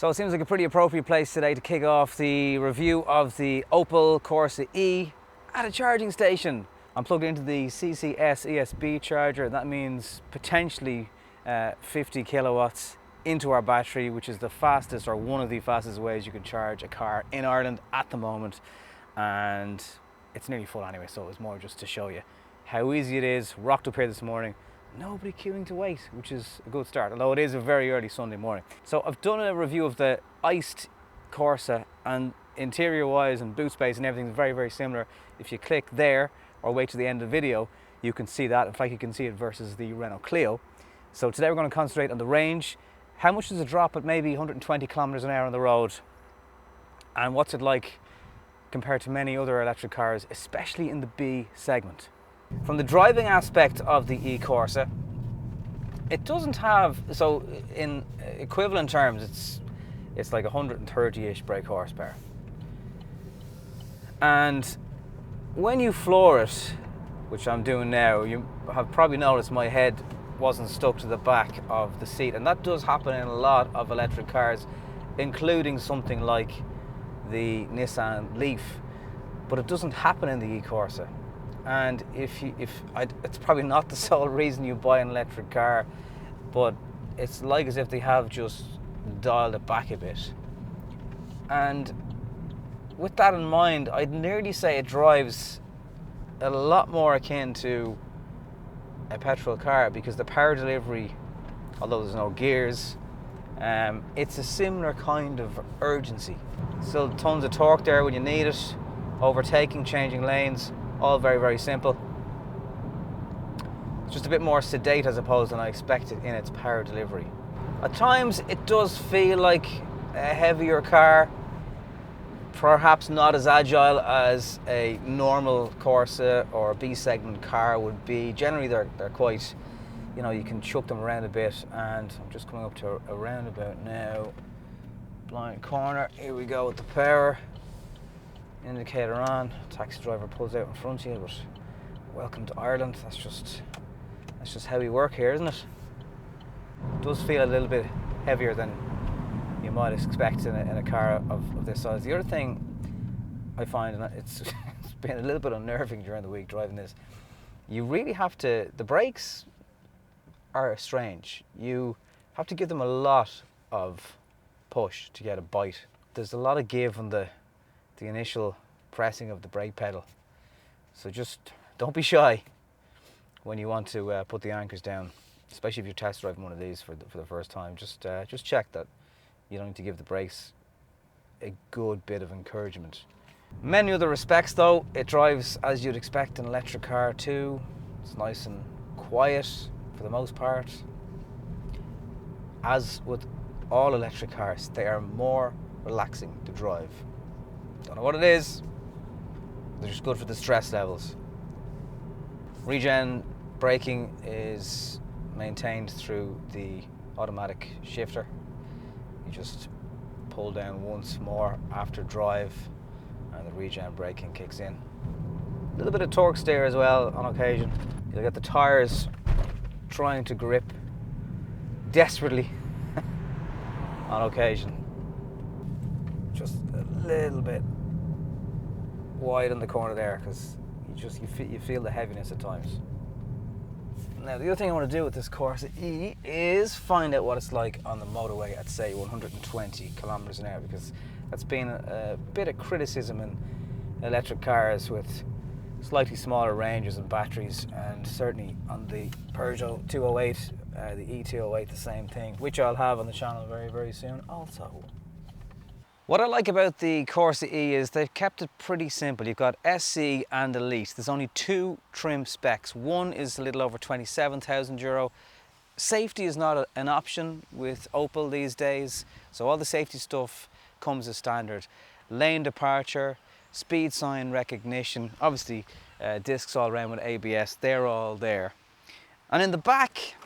So it seems like a pretty appropriate place today to kick off the review of the Opel Corsa-E at a charging station. I'm plugged into the CCS ESB charger. That means potentially 50 kilowatts into our battery, which is the fastest or one of the fastest ways you can charge a car in Ireland at the moment. And it's nearly full anyway, so it was more just to show you how easy it is. Rocked up here this morning. Nobody queuing to wait, which is a good start, although it is a very early Sunday morning. So I've done a review of the iced Corsa, and interior wise and boot space and everything is very, very similar. If you click there or wait to the end of the video, you can see that. In fact, you can see it versus the Renault Clio. So today we're going to concentrate on the range. How much does it drop at maybe 120 kilometers an hour on the road? And what's it like compared to many other electric cars, especially in the B segment? From the driving aspect of the e-Corsa, it doesn't have, so in equivalent terms, it's like 130-ish brake horsepower. And when you floor it, which I'm doing now, you have probably noticed my head wasn't stuck to the back of the seat, and that does happen in a lot of electric cars, including something like the Nissan Leaf, but it doesn't happen in the e-Corsa. And it's probably not the sole reason you buy an electric car, but it's like as if they have just dialed it back a bit. And with that in mind, I'd nearly say it drives a lot more akin to a petrol car, because the power delivery, although there's no gears, it's a similar kind of urgency. Still tons of torque there when you need it, overtaking, changing lanes, all very, very simple. It's just a bit more sedate, I suppose, than I expected in its power delivery. At times it does feel like a heavier car, perhaps not as agile as a normal Corsa or B segment car would be. Generally they're quite, you know, you can chuck them around a bit. And I'm just coming up to a roundabout now. Blind corner, here we go with the power indicator on. Taxi driver pulls out in front of you, but welcome to Ireland. That's just how we work here, isn't it? It does feel a little bit heavier than you might expect in a car of this size. The other thing I find, and it's been a little bit unnerving during the week driving this, you really have to, the brakes are strange. You have to give them a lot of push to get a bite. There's a lot of give on the initial pressing of the brake pedal. So just don't be shy when you want to put the anchors down, especially if you're test driving one of these for the first time. Just check that you don't need to give the brakes a good bit of encouragement. In many other respects though, it drives as you'd expect an electric car too. It's nice and quiet for the most part. As with all electric cars, they are more relaxing to drive. Don't know what it is, they're just good for the stress levels. Regen braking is maintained through the automatic shifter. You just pull down once more after drive and the regen braking kicks in. A little bit of torque steer as well on occasion. You'll get the tyres trying to grip desperately on occasion. Just a little bit wide in the corner there, because you feel the heaviness at times. Now the other thing I want to do with this Corsa-E is find out what it's like on the motorway at say 120 kilometers an hour, because that's been a bit of criticism in electric cars with slightly smaller ranges and batteries, and certainly on the Peugeot 208, the E208, the same thing, which I'll have on the channel very, very soon also. What I like about the Corsa-E is they've kept it pretty simple. You've got SC and Elite. There's only two trim specs. One is a little over €27,000. Safety is not an option with Opel these days, so all the safety stuff comes as standard. Lane departure, speed sign recognition, obviously discs all around with ABS, they're all there. And in the back,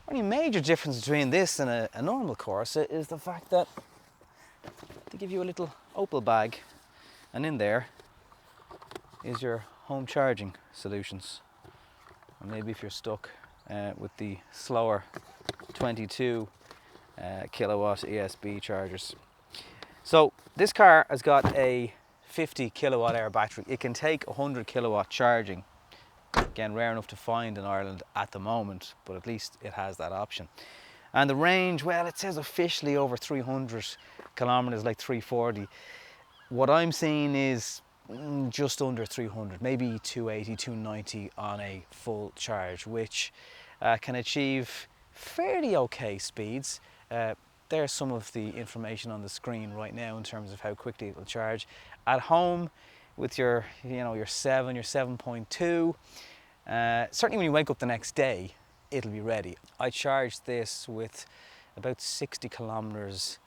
only major difference between this and a normal Corsa is the fact that they give you a little Opel bag, and in there is your home charging solutions. And maybe if you're stuck with the slower 22 kilowatt ESB chargers. So this car has got a 50 kilowatt hour battery. It can take 100 kilowatt charging. Again, rare enough to find in Ireland at the moment, but at least it has that option. And the range, well, it says officially over 300 kilometers, like 340. What I'm seeing is just under 300, maybe 280, 290 on a full charge, which can achieve fairly okay speeds. There's some of the information on the screen right now in terms of how quickly it will charge. At home, with your 7, your 7.2, certainly when you wake up the next day, it'll be ready. I charged this with about 60 kilometers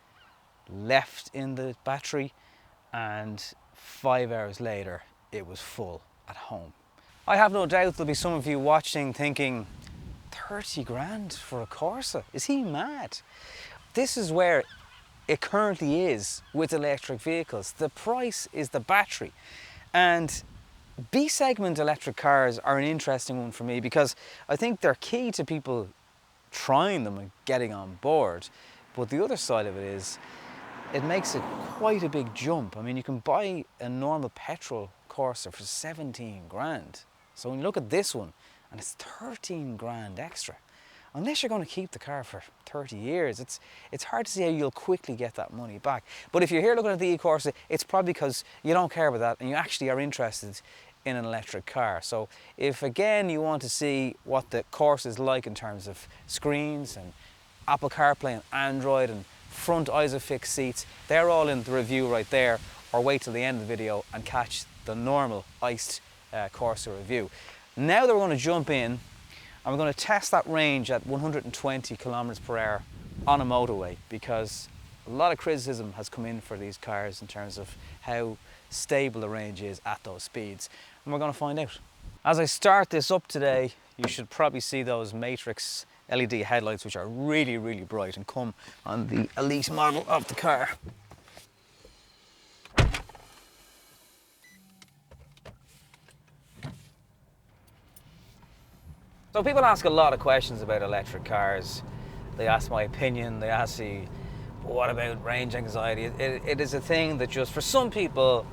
left in the battery, and 5 hours later, it was full at home. I have no doubt there'll be some of you watching thinking, 30 grand for a Corsa? Is he mad? This is where it currently is with electric vehicles. The price is the battery. And B-segment electric cars are an interesting one for me because I think they're key to people trying them and getting on board. But the other side of it is, it makes it quite a big jump. I mean, you can buy a normal petrol Corsa for 17 grand. So when you look at this one, and it's 13 grand extra, unless you're going to keep the car for 30 years, it's hard to see how you'll quickly get that money back. But if you're here looking at the e-Corsa, it's probably because you don't care about that and you actually are interested in an electric car. So if again you want to see what the Corsa is like in terms of screens and Apple CarPlay and Android and front ISOFIX seats, they're all in the review right there, or wait till the end of the video and catch the normal iced Corsa review. Now that we're going to jump in, and we're going to test that range at 120 kilometers per hour on a motorway, because a lot of criticism has come in for these cars in terms of how stable the range is at those speeds, and we're going to find out. As I start this up today, you should probably see those Matrix LED headlights, which are really, really bright and come on the Elite model of the car. So people ask a lot of questions about electric cars. They ask my opinion, they ask me, what about range anxiety? It is a thing that just, for some people,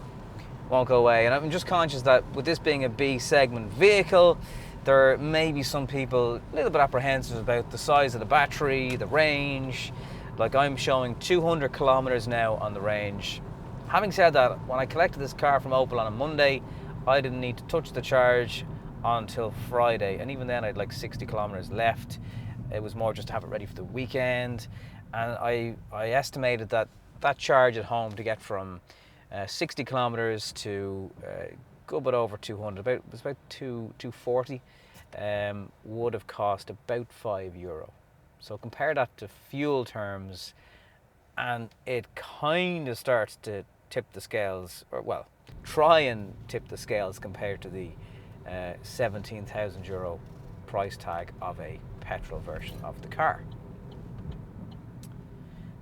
won't go away. And I'm just conscious that with this being a B segment vehicle, there may be some people a little bit apprehensive about the size of the battery, the range. Like I'm showing 200 kilometers now on the range. Having said that, when I collected this car from Opel on a Monday, I didn't need to touch the charge until Friday, and even then I had like 60 kilometers left. It was more just to have it ready for the weekend, and I estimated that charge at home to get from 60 kilometers to go bit over 200, it was about 240, would have cost about €5. So compare that to fuel terms, and it kind of starts to tip the scales, or well, try and tip the scales compared to the €17,000 price tag of a petrol version of the car.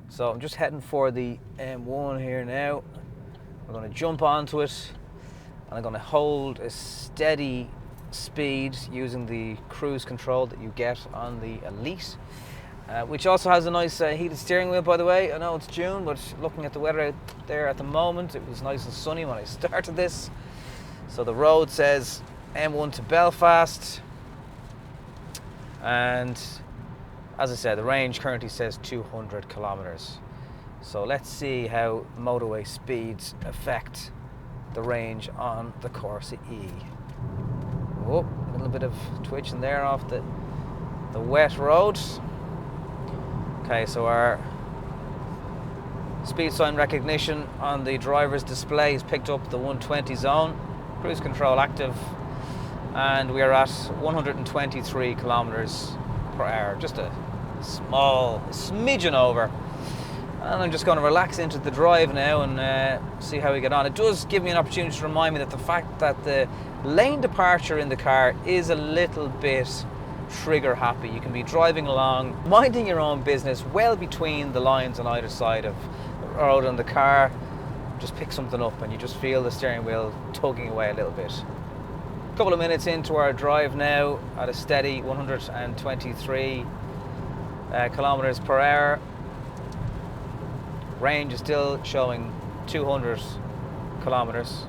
So I'm just heading for the M1 here now. We're going to jump onto it, and I'm going to hold a steady speed using the cruise control that you get on the Elite, which also has a nice heated steering wheel, by the way. I know it's June, but looking at the weather out there at the moment, it was nice and sunny when I started this. So the road says M1 to Belfast, and as I said, the range currently says 200 kilometers. So let's see how motorway speeds affect the range on the Corsa-E. Oh, a little bit of twitching there off the wet road. Okay, so our speed sign recognition on the driver's display has picked up the 120 zone, cruise control active, and we are at 123 kilometers per hour, just a small smidgen over. And I'm just going to relax into the drive now and see how we get on. It does give me an opportunity to remind me that the fact that the lane departure in the car is a little bit trigger happy. You can be driving along, minding your own business, well between the lines on either side of the road, and the car just pick something up and you just feel the steering wheel tugging away a little bit. A couple of minutes into our drive now, at a steady 123 kilometers per hour. Range is still showing 200 kilometers.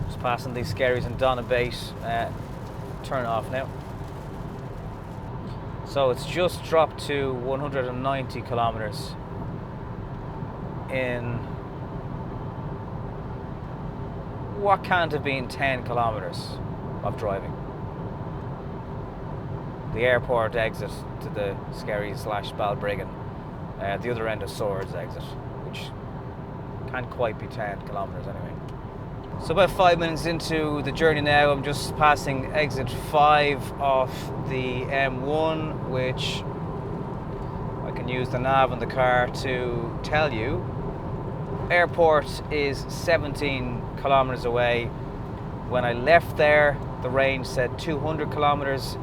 Just passing these Skerries and Donna Base. Turn off now. So it's just dropped to 190 kilometers in what can't have been 10 kilometers of driving. The airport exit to the Skerries/Balbriggan, the other end of Swords exit, which can't quite be 10 kilometers anyway. So about 5 minutes into the journey now, I'm just passing exit 5 off the M1, which I can use the nav on the car to tell you. Airport is 17 kilometers away. When I left there, the range said 200 kilometers,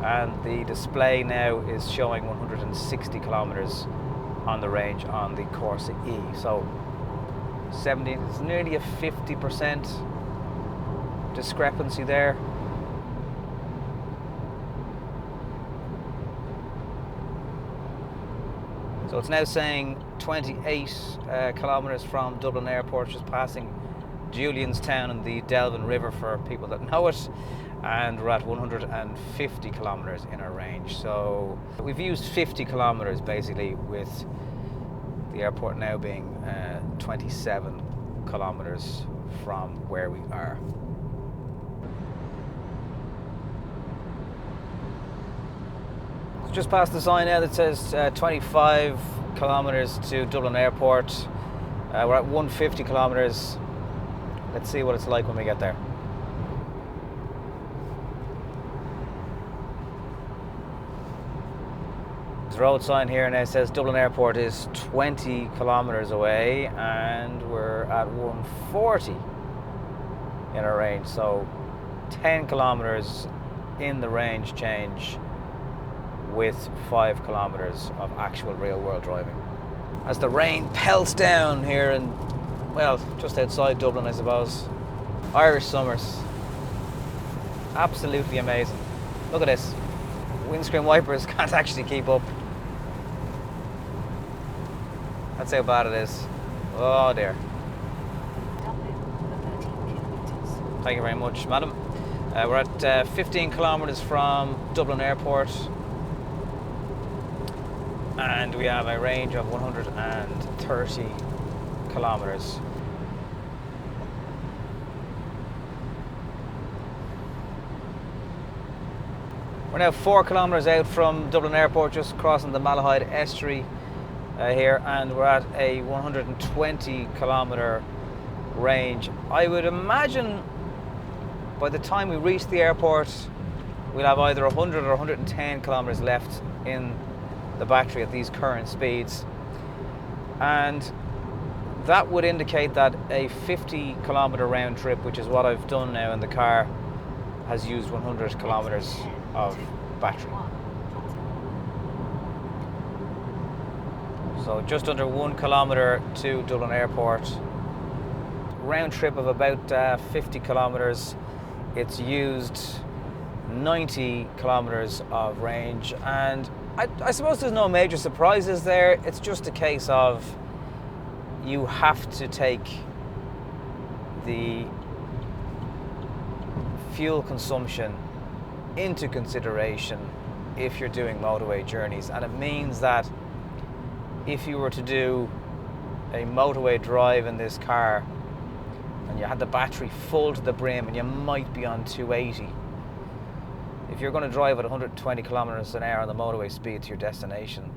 and the display now is showing 160 kilometers on the range on the Corsa-E. So 17 is nearly a 50% discrepancy there. So it's now saying 28 kilometers from Dublin Airport, just passing Julianstown and the Delvin River for people that know it, and we're at 150 kilometers in our range. So we've used 50 kilometers basically, with the airport now being 27 kilometers from where we are. Just past the sign now that says 25 kilometers to Dublin Airport. We're at 150 kilometers. Let's see what it's like when we get there. The road sign here now says Dublin Airport is 20 kilometers away, and we're at 140 in our range. So 10 kilometers in the range change with 5 kilometers of actual real world driving. As the rain pelts down here in, well, just outside Dublin, I suppose. Irish summers. Absolutely amazing. Look at this. Windscreen wipers can't actually keep up. That's how bad it is. Oh dear. Thank you very much, madam. We're at 15 kilometers from Dublin Airport, and we have a range of 130 kilometers. We're now 4 kilometers out from Dublin Airport, just crossing the Malahide estuary here, and we're at a 120 kilometer range. I would imagine by the time we reach the airport, we'll have either 100 or 110 kilometers left in the battery at these current speeds, and that would indicate that a 50 kilometer round trip, which is what I've done now in the car, has used 100 kilometers of battery. So just under 1 kilometer to Dublin Airport. Round trip of about 50 kilometers. It's used 90 kilometers of range, and I suppose there's no major surprises there. It's just a case of you have to take the fuel consumption into consideration if you're doing motorway journeys, and it means that if you were to do a motorway drive in this car and you had the battery full to the brim and you might be on 280, if you're going to drive at 120 kilometers an hour on the motorway speed to your destination,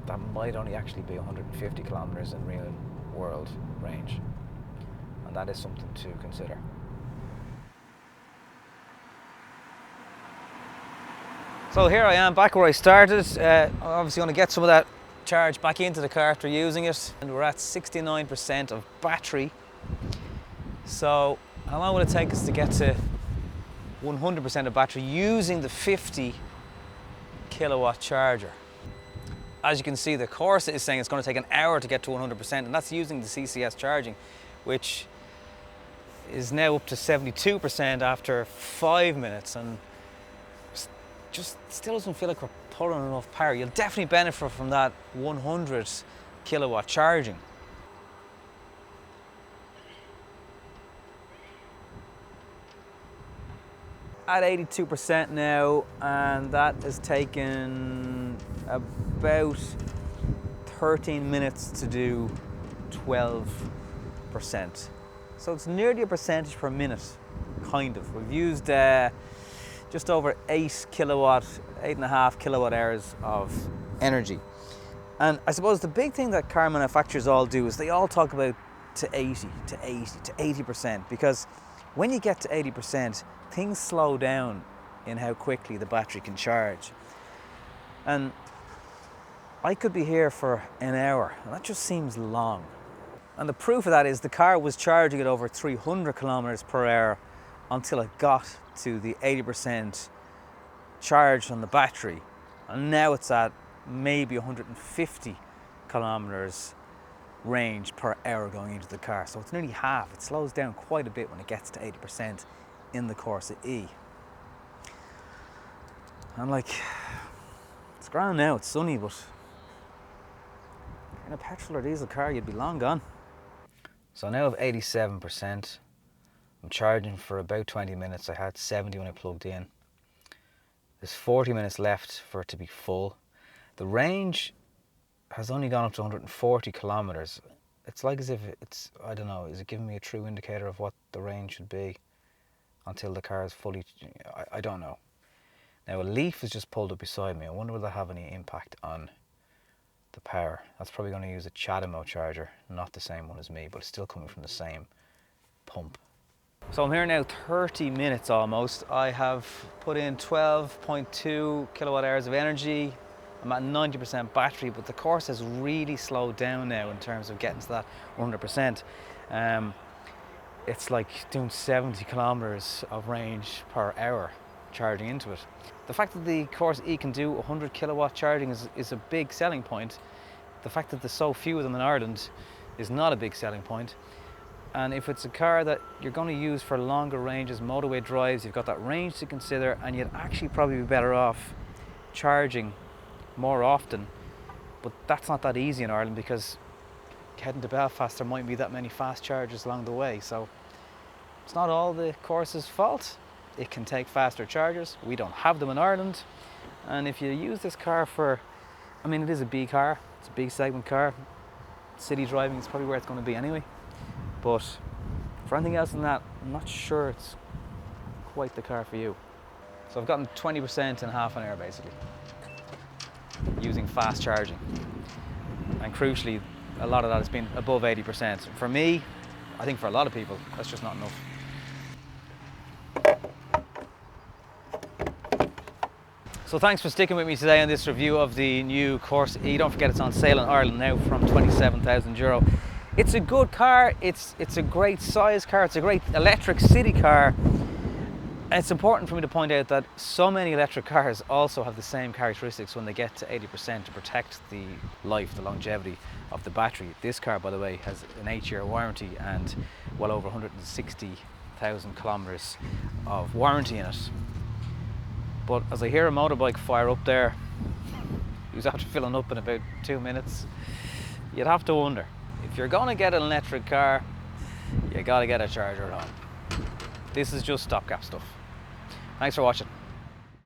that might only actually be 150 kilometers in real world range, and that is something to consider. So here I am back where I started. I'm obviously going to get some of that charge back into the car after using it, and we're at 69% of battery. So how long will it take us to get to 100% of battery using the 50 kilowatt charger? As you can see, the Corsa is saying it's going to take an hour to get to 100%, and that's using the CCS charging, which is now up to 72% after 5 minutes, and just still doesn't feel like we're pulling enough power. You'll definitely benefit from that 100 kilowatt charging. At 82% now, and that has taken about 13 minutes to do 12%. So it's nearly a percentage per minute, kind of. We've used just over 8.5 kilowatt hours of energy. And I suppose the big thing that car manufacturers all do is they all talk about to 80%, because when you get to 80%, things slow down in how quickly the battery can charge. And I could be here for an hour, and that just seems long. And the proof of that is the car was charging at over 300 kilometers per hour until it got to the 80% charge on the battery. And now it's at maybe 150 kilometers range per hour going into the car. So it's nearly half. It slows down quite a bit when it gets to 80% in the Corsa-E. I'm like, it's grand now, it's sunny, but in a petrol or diesel car, you'd be long gone. So now I have 87%. I'm charging for about 20 minutes. I had 70 when I plugged in. There's 40 minutes left for it to be full. The range has only gone up to 140 kilometers. It's like as if it's, I don't know, is it giving me a true indicator of what the range should be until the car is fully, I don't know. Now a Leaf has just pulled up beside me. I wonder will that have any impact on the power. That's probably going to use a CHAdeMO charger, not the same one as me, but it's still coming from the same pump. So I'm here now 30 minutes almost. I have put in 12.2 kilowatt hours of energy. I'm at 90% battery, but the Corsa has really slowed down now in terms of getting to that 100%. It's like doing 70 kilometers of range per hour charging into it. The fact that the Corsa-E can do 100 kilowatt charging is a big selling point. The fact that there's so few of them in Ireland is not a big selling point. And if it's a car that you're going to use for longer ranges, motorway drives, you've got that range to consider, and you'd actually probably be better off charging more often. But that's not that easy in Ireland, because heading to Belfast there mightn't be that many fast chargers along the way. So it's not all the Corsa's fault. It can take faster chargers. We don't have them in Ireland. And if you use this car for, I mean, it is a B car, it's a big segment car. City driving is probably where it's going to be anyway. But for anything else than that, I'm not sure it's quite the car for you. So I've gotten 20% in half an hour basically, using fast charging. And crucially, a lot of that has been above 80%. For me, I think for a lot of people, that's just not enough. So thanks for sticking with me today on this review of the new Corsa-E. Don't forget it's on sale in Ireland now from €27,000. It's a good car, it's a great size car, it's a great electric city car. And it's important for me to point out that so many electric cars also have the same characteristics when they get to 80% to protect the life, the longevity of the battery. This car, by the way, has an 8-year warranty and well over 160,000 kilometers of warranty in it. But as I hear a motorbike fire up there, who's after filling up in about 2 minutes, you'd have to wonder. If you're going to get an electric car, you got to get a charger at home. This is just stopgap stuff. Thanks for watching.